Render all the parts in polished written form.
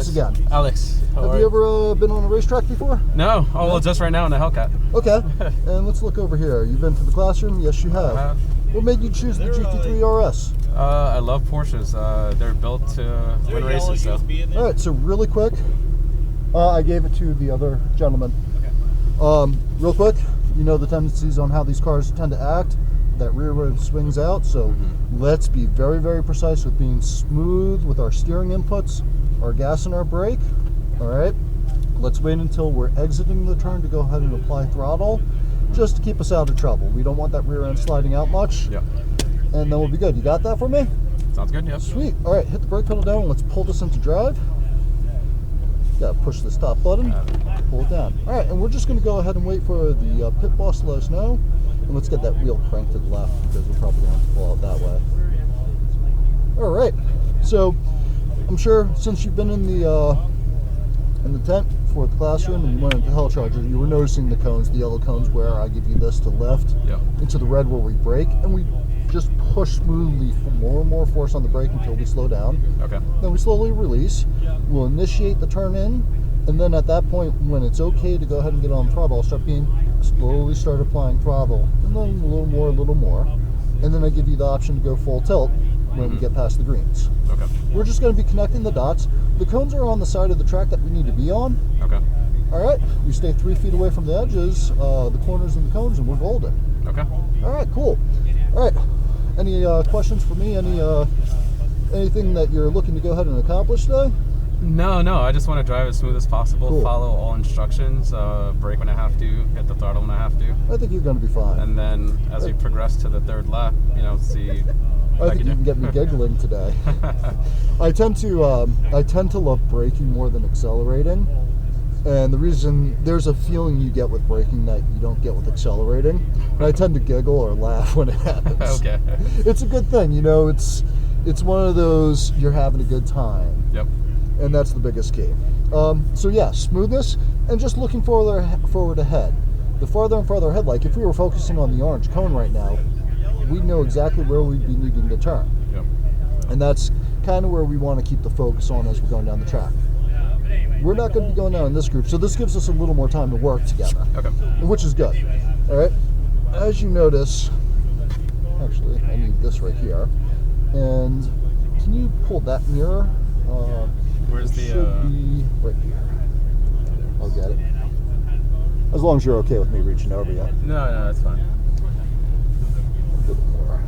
again. Alex. Have you ever been on a racetrack before? No. Oh, well, just right now in the Hellcat. Okay. And let's look over here. You've been to the classroom? Yes, you have. I have. What made you choose the GT3 RS? I love Porsches. They're built to win races. So. All right. So really quick, I gave it to the other gentleman. Okay. Real quick, you know the tendencies on how these cars tend to act. That rear road swings out, so let's be very, very precise with being smooth with our steering inputs, our gas and our brake. All right, let's wait until we're exiting the turn to go ahead and apply throttle, just to keep us out of trouble. We don't want that rear end sliding out much. Yep. And then we'll be good. You got that for me? Sounds good, yep. Sweet. All right, hit the brake pedal down and let's pull this into drive. Gotta push the stop button, pull it down. All right, and we're just gonna go ahead and wait for the pit boss to let us know. And let's get that wheel cranked to the left because we're probably going to have to pull out that way. All right. So I'm sure since you've been in the tent for the classroom and you went into Hell Charger, you were noticing the cones, the yellow cones where I give you this to lift, into the red where we brake, and we just push smoothly for more and more force on the brake until we slow down. Okay. Then we slowly release. We'll initiate the turn in, and then at that point, when it's okay to go ahead and get on the throttle, I'll slowly start applying throttle, and then a little more, and then I give you the option to go full tilt when we get past the greens. Okay. We're just going to be connecting the dots. The cones are on the side of the track that we need to be on. Okay. All right, we stay 3 feet away from the edges, the corners and the cones, and we're golden. Okay. All right, cool. All right, any questions for me? Anything that you're looking to go ahead and accomplish today? No, I just want to drive as smooth as possible, Cool. follow all instructions, brake when I have to, hit the throttle when I have to. I think you're going to be fine. And then as we progress to the third lap, see I think you can get me giggling today. I tend to love braking more than accelerating. And the reason, there's a feeling you get with braking that you don't get with accelerating. And I tend to giggle or laugh when it happens. Okay. It's a good thing, it's one of those, you're having a good time. Yep. And that's the biggest key. So yeah, smoothness and just looking forward ahead. The farther and farther ahead, like if we were focusing on the orange cone right now, we'd know exactly where we'd be needing to turn. Yep. And that's kind of where we want to keep the focus on as we're going down the track. We're not going to be going down in this group, so this gives us a little more time to work together. Okay. Which is good. All right. As you notice, actually, I need this right here. And can you pull that mirror? Where's the? Should be right here. I'll get it. As long as you're okay with me reaching over you. No, that's fine. A bit more.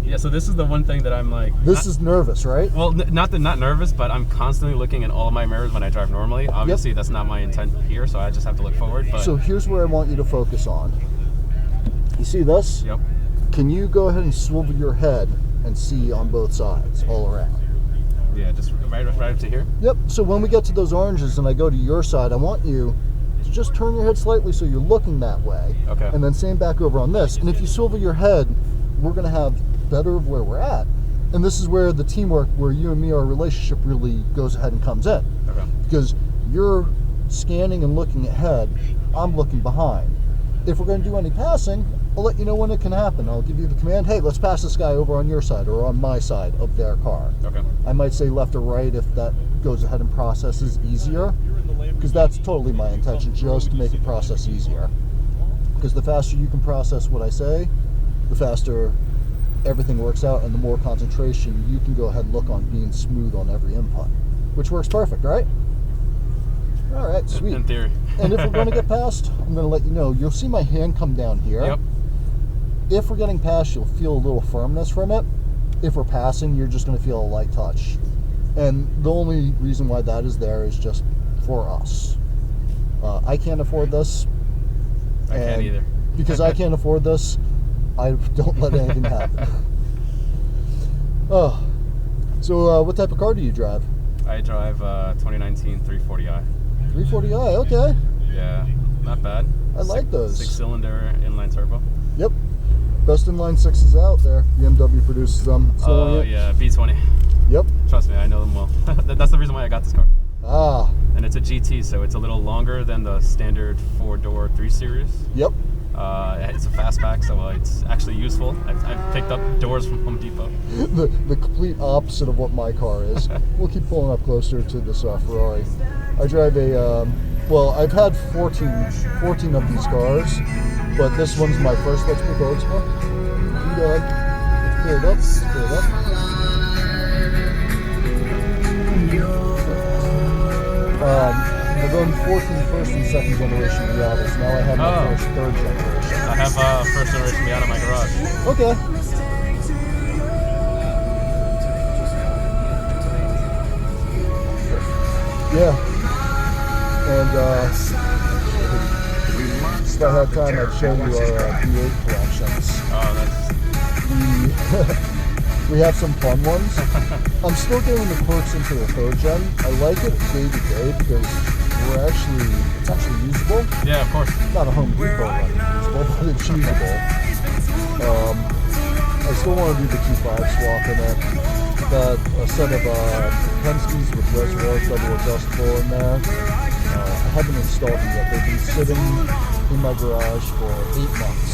Yeah, so this is the one thing that I'm like. This is nervous, right? Well, not nervous, but I'm constantly looking in all of my mirrors when I drive normally. Obviously, that's not my intent here, so I just have to look forward. But so here's where I want you to focus on. You see this? Yep. Can you go ahead and swivel your head and see on both sides, all around? Yeah, just right up to here? Yep. So when we get to those oranges and I go to your side, I want you to just turn your head slightly so you're looking that way. Okay. And then same back over on this. And if you swivel your head, we're going to have better of where we're at. And this is where the teamwork, where you and me, our relationship really goes ahead and comes in. Okay. Because you're scanning and looking ahead, I'm looking behind. If we're going to do any passing, I'll let you know when it can happen. I'll give you the command, hey, let's pass this guy over on your side or on my side of their car. Okay. I might say left or right if that goes ahead and processes easier, because that's totally my intention, just to make the process easier. Because the faster you can process what I say, the faster everything works out, and the more concentration you can go ahead and look on being smooth on every input, which works perfect, right? All right, sweet. In theory. And if we're going to get past, I'm going to let you know. You'll see my hand come down here. Yep. If we're getting past, you'll feel a little firmness from it. If we're passing, you're just going to feel a light touch. And the only reason why that is there is just for us. I can't afford this. I can't either. Because I can't afford this, I don't let anything happen. Oh, so what type of car do you drive? I drive 2019 340i. 340i, okay. Yeah, not bad. I like those. 6-cylinder inline turbo. Yep. Best inline sixes out there. BMW produces them. Oh, yeah, B20. Yep. Trust me, I know them well. That's the reason why I got this car. Ah. And it's a GT, so it's a little longer than the standard 4-door 3 Series. Yep. It's a fastback, so it's actually useful. I've picked up doors from Home Depot. the complete opposite of what my car is. We'll keep pulling up closer to this Ferrari. I drive a, well, I've had 14 of these cars, but this one's my first. Let's move over to one. And, let's pull it up. Let's pull it up. I've owned 14 first and second generation Miatas. Now I have my first third generation. I have first generation Miata in my garage. Okay. Yeah. And if I had time, I'd show you our V8 collections. Oh, that's... We have some fun ones. I'm still getting the quirks into the third gen. I like it day to day because it's actually usable. Yeah, of course. Not a Home Depot run usable, but it's usable. I still want to do the Q5 swap in it. Got a set of Penske's with reservoirs double adjustable in there. I haven't installed them yet. They've been sitting in my garage for 8 months.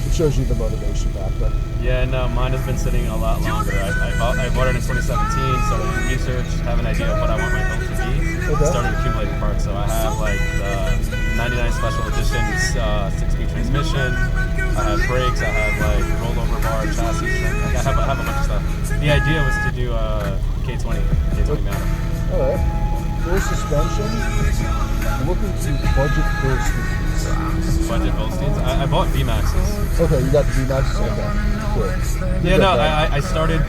It shows you the motivation factor. Yeah, no, mine has been sitting a lot longer. I bought it in 2017, started doing research, have an idea of what I want my build to be, started accumulating parts. So I have like the 99 Special Edition 6-speed transmission, I have brakes, I have like rollover bar, chassis, like I have a bunch of stuff. The idea was to do a K20 Miata. Alright. Full suspension. I'm looking to budget Goldsteins. Budget Goldsteins? I bought V-Maxes. Okay, you got the V-Maxes? Okay. Good. Yeah, no, I started,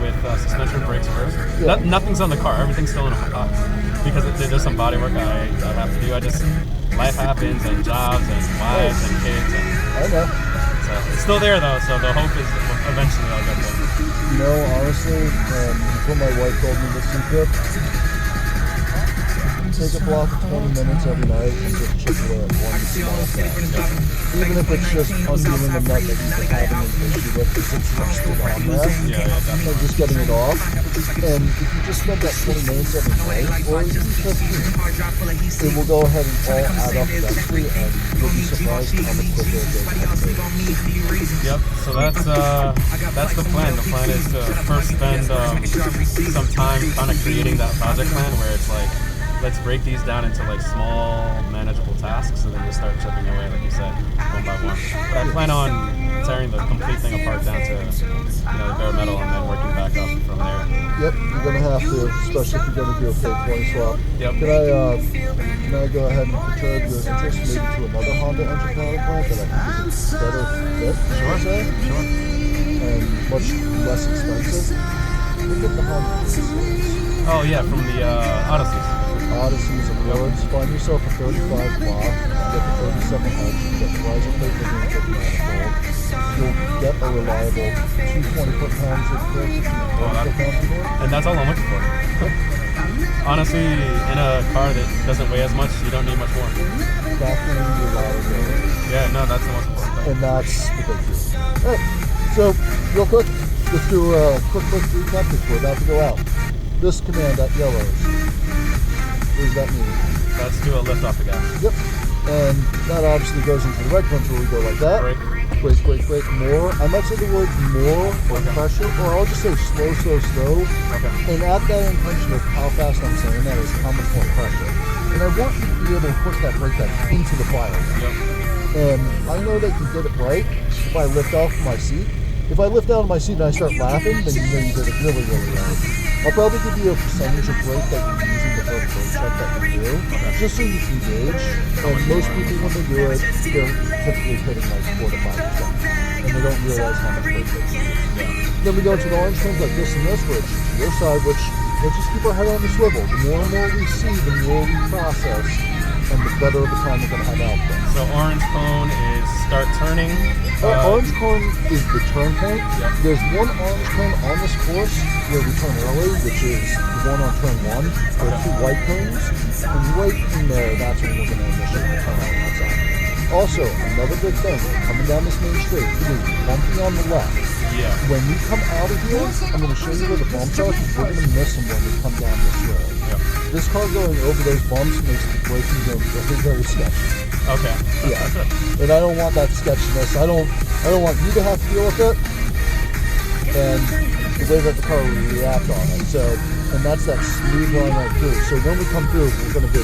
with suspension brakes first. Yeah. Nothing's on the car. Everything's still in a box. Because there's some body work I have to do. Life happens, and jobs, and wives, and kids. And I know. So it's still there, though, so the hope is eventually I'll get there. Honestly, before my wife told me the secret, take a block of 20 minutes every night and just chip away at one small thing. Even if it's just undoing the nut that you've been having an issue with because it's rusted on there. Yeah, and just getting it off. And if you just spend that 20 minutes every day, or even 15, it will go ahead and all add up eventually, and you'll be surprised how much quicker it goes. Yep, so that's the plan. The plan is to first spend some time kind of creating that project plan where it's like, let's break these down into like small, manageable tasks, and then just start chipping away, like you said, one by one. But I plan on tearing the complete thing apart down to, the bare metal, and then working back up from there. Yep, you're gonna have to, especially if you're gonna do a K20 swap. Yep. Can I go ahead and perturb your interest maybe to another Honda engine counterpart that I think is better fit? Sure. And much less expensive. Look at the Honda Odyssey. Oh yeah, from the Odysseys. Odysseys and Words. Find yourself a 35 block, get the 37 hedge, get the riser plate with the manifold. You'll get a reliable 220 foot-pounds of grip, and that's all I'm looking for. Honestly, in a car that doesn't weigh as much, you don't need much more. Vacuuming reliability. Yeah, no, that's the most important thing. And that's the big deal. Alright, so real quick, let's do a quick recap because we're about to go out. This command at yellows. What does that mean? Let's do a lift off the gas. Yep. And that obviously goes into the red punch where we go like that. Brake, more. I might say the words more or pressure, or I'll just say slow. Okay. And at that intention of how fast I'm saying that is how much more pressure. And I want you to be able to push that brake pedal into the fire. Yep. And I know that you did it right if I lift off my seat. If I lift out of my seat and I start laughing, then you know you did it really, really right. I'll probably give you a percentage of brake that you're using the first brake check that you do, just so you can gauge. And most people, when they do it, they're typically hitting like 4 to 5%. And they don't realize how much brake they use. Then we go to the orange things like this and this, which your side, which let's just keep our head on the swivel. The more and more we see, the more we process, and the better of the time we're going to have output. So orange cone is start turning. Orange cone is the turn point. Yep. There's one orange cone on this course where we turn early, which is the one on turn 1. There are 2 white cones, and right in there, that's when we're going to initiate the turn on that side. Also, another good thing, coming down this main straight, it is bumpy on the left. Yeah. When we come out of here, I'm going to show you where the bumps are, because we're going to miss them when we come down this road. Yep. This car going over those bumps makes the braking zone very, very sketchy. Okay. Yeah. And I don't want that sketchiness. I don't want you to have to deal with it, and the way that the car will react on it. So, and that's that smooth line right through. So when we come through, we're going to go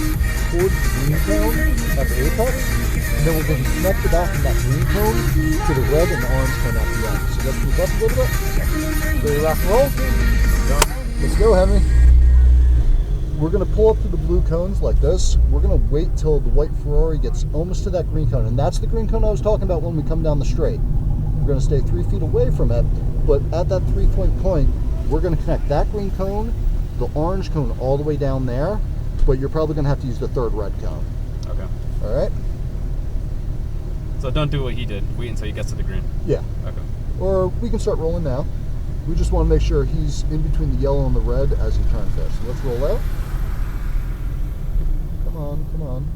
towards the green cone at the apex, and then we're going to connect the back of that green cone to the red and the orange cone at the end. So let's move up a little bit. Ready to rock and roll? Let's go, Henry. We're going to pull up to the blue cones like this. We're going to wait till the white Ferrari gets almost to that green cone. And that's the green cone I was talking about when we come down the straight. We're going to stay 3 feet away from it. But at that 3-point point, we're going to connect that green cone, the orange cone all the way down there. But you're probably going to have to use the third red cone. Okay. All right? So don't do what he did. Wait until he gets to the green. Yeah. Okay. Or we can start rolling now. We just want to make sure he's in between the yellow and the red as he turns there. So let's roll out. Come on.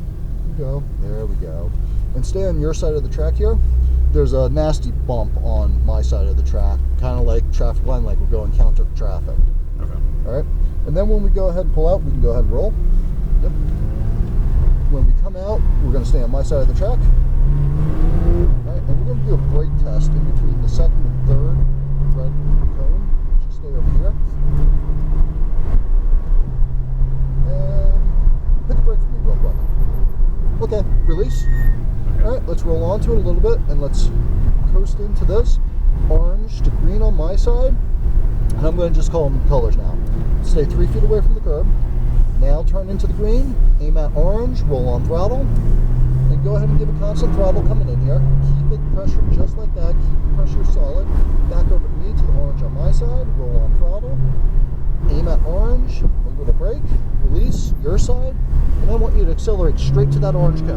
Go. There we go. And stay on your side of the track here. There's a nasty bump on my side of the track, kind of like traffic line, like we're going counter traffic. Okay. All right. And then when we go ahead and pull out, we can go ahead and roll. Yep. When we come out, we're going to stay on my side of the track. All right. And we're going to do a brake test in between the second and third red cone. Just stay over here. Hit the brake for me real quick. Okay, release. Okay. All right, let's roll onto it a little bit and let's coast into this. Orange to green on my side. And I'm going to just call them colors now. Stay 3 feet away from the curb. Now turn into the green, aim at orange, roll on throttle. And go ahead and give a constant throttle coming in here. Keep it pressure just like that. Keep the pressure solid. Back over to me to the orange on my side. Roll on throttle. Aim at orange, a little brake, release, your side, and I want you to accelerate straight to that orange cone.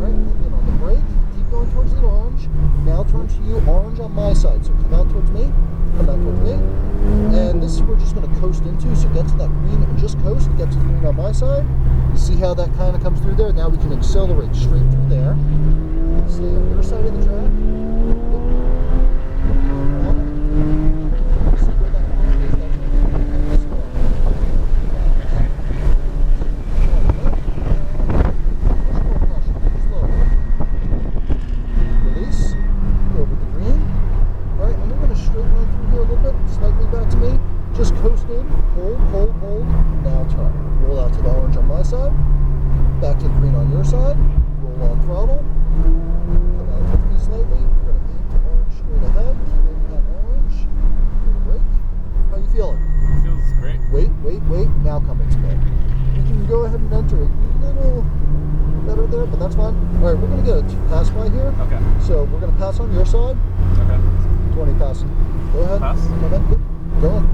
Alright, again on the brake, keep going towards the orange, now turn to you, orange on my side, so come out towards me, and this we're just going to coast into, so get to that green and just coast, get to the green on my side. You see how that kind of comes through there? Now we can accelerate straight through there. Stay on your side of the track. Just coast in, hold, now turn. Roll out to the orange on my side, back to the green on your side, roll on throttle, come out towards me slightly, we're going to aim to orange straight ahead, keep aiming at orange, little brake. How you feeling? It feels great. Wait, now come into me. You can go ahead and enter a little better there, but that's fine. Alright, we're going to get a pass by here. Okay. So we're going to pass on your side. Okay. 20 passing. Go ahead. Pass? Come in. Yep. Go on.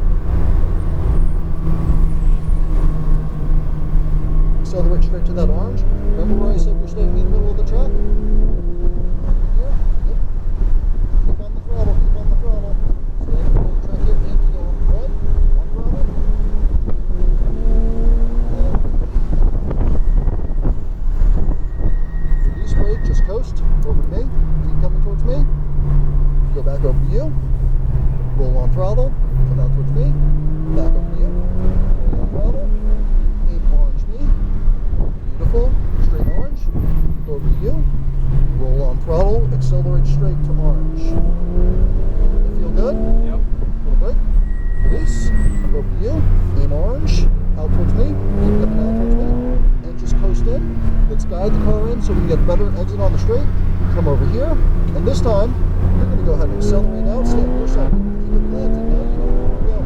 Accelerate straight to that orange. Remember where I said you're staying in the middle of the track? Here. Yep. Keep on the throttle. Stay in the middle of the track here. Aim to go red. On throttle. Release brake. Just coast. Over to me. Keep coming towards me. Go back over to you. Roll on throttle. Come out towards me. Back over to you. Roll on throttle. Aim orange me. Beautiful. Straight orange. Go over to you. Roll on throttle. Accelerate straight to orange. That feel good? Yep. Little brake. Release. Go over to you. Aim orange. Out towards me. Keep coming out towards me. And just coast in. Let's guide the car in so we can get a better exit on the straight. Come over here. And this time, you're going to go ahead and accelerate out. Stay on your side. Keep it planted. Now you know where we're going.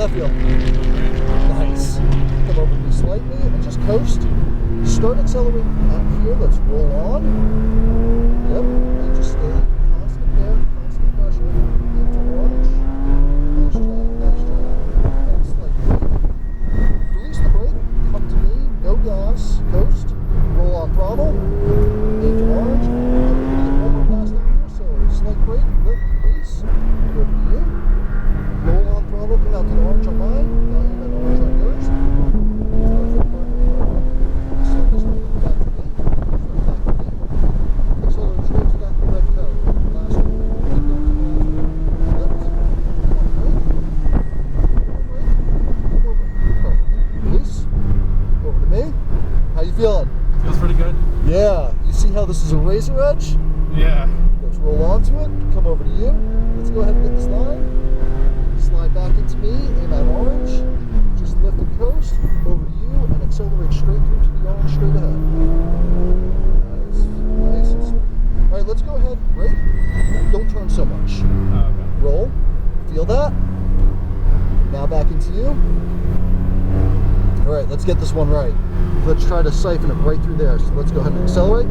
That feel? Nice. Come over to me slightly and just coast. Start accelerating out here. Let's roll on. Yep. And just stay constant there. Constant pressure. Into orange. Nice job. And slightly. Release the brake. Come to me. No gas. Coast. Roll on throttle. Into orange. And we're going to get one more pass down here. So slight brake. see how this is a razor edge? Yeah. Let's roll onto it, come over to you. Let's go ahead and get this line. Slide back into me, aim at orange. Just lift and coast, over to you, and accelerate straight through to the orange straight ahead. Nice and smooth. All right, let's go ahead, brake. Don't turn so much. Oh, okay. Roll, feel that. Now back into you. All right, let's get this one right. Let's try to siphon it right through there. So let's go ahead and accelerate.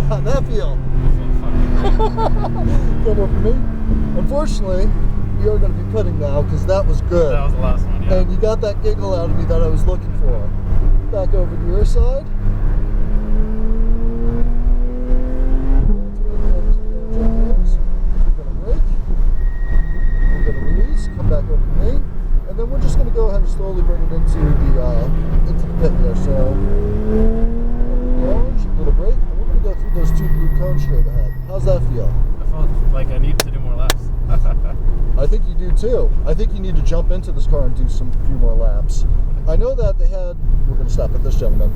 How'd that feel? Come over to me. Unfortunately, we are going to be putting now because that was good. That was the last one, yeah. And you got that giggle out of me that I was looking for. Back over to your side. We're going to brake. We're going to release. Come back over to me. And then we're just going to go ahead and slowly bring it into the pit here. So, orange, a little brake. And we're going to go through those 2 blue cones straight ahead. How's that feel? I felt like I need to do more laps. I think you do too. I think you need to jump into this car and do some few more laps. I know that they had, we're going to stop at this gentleman.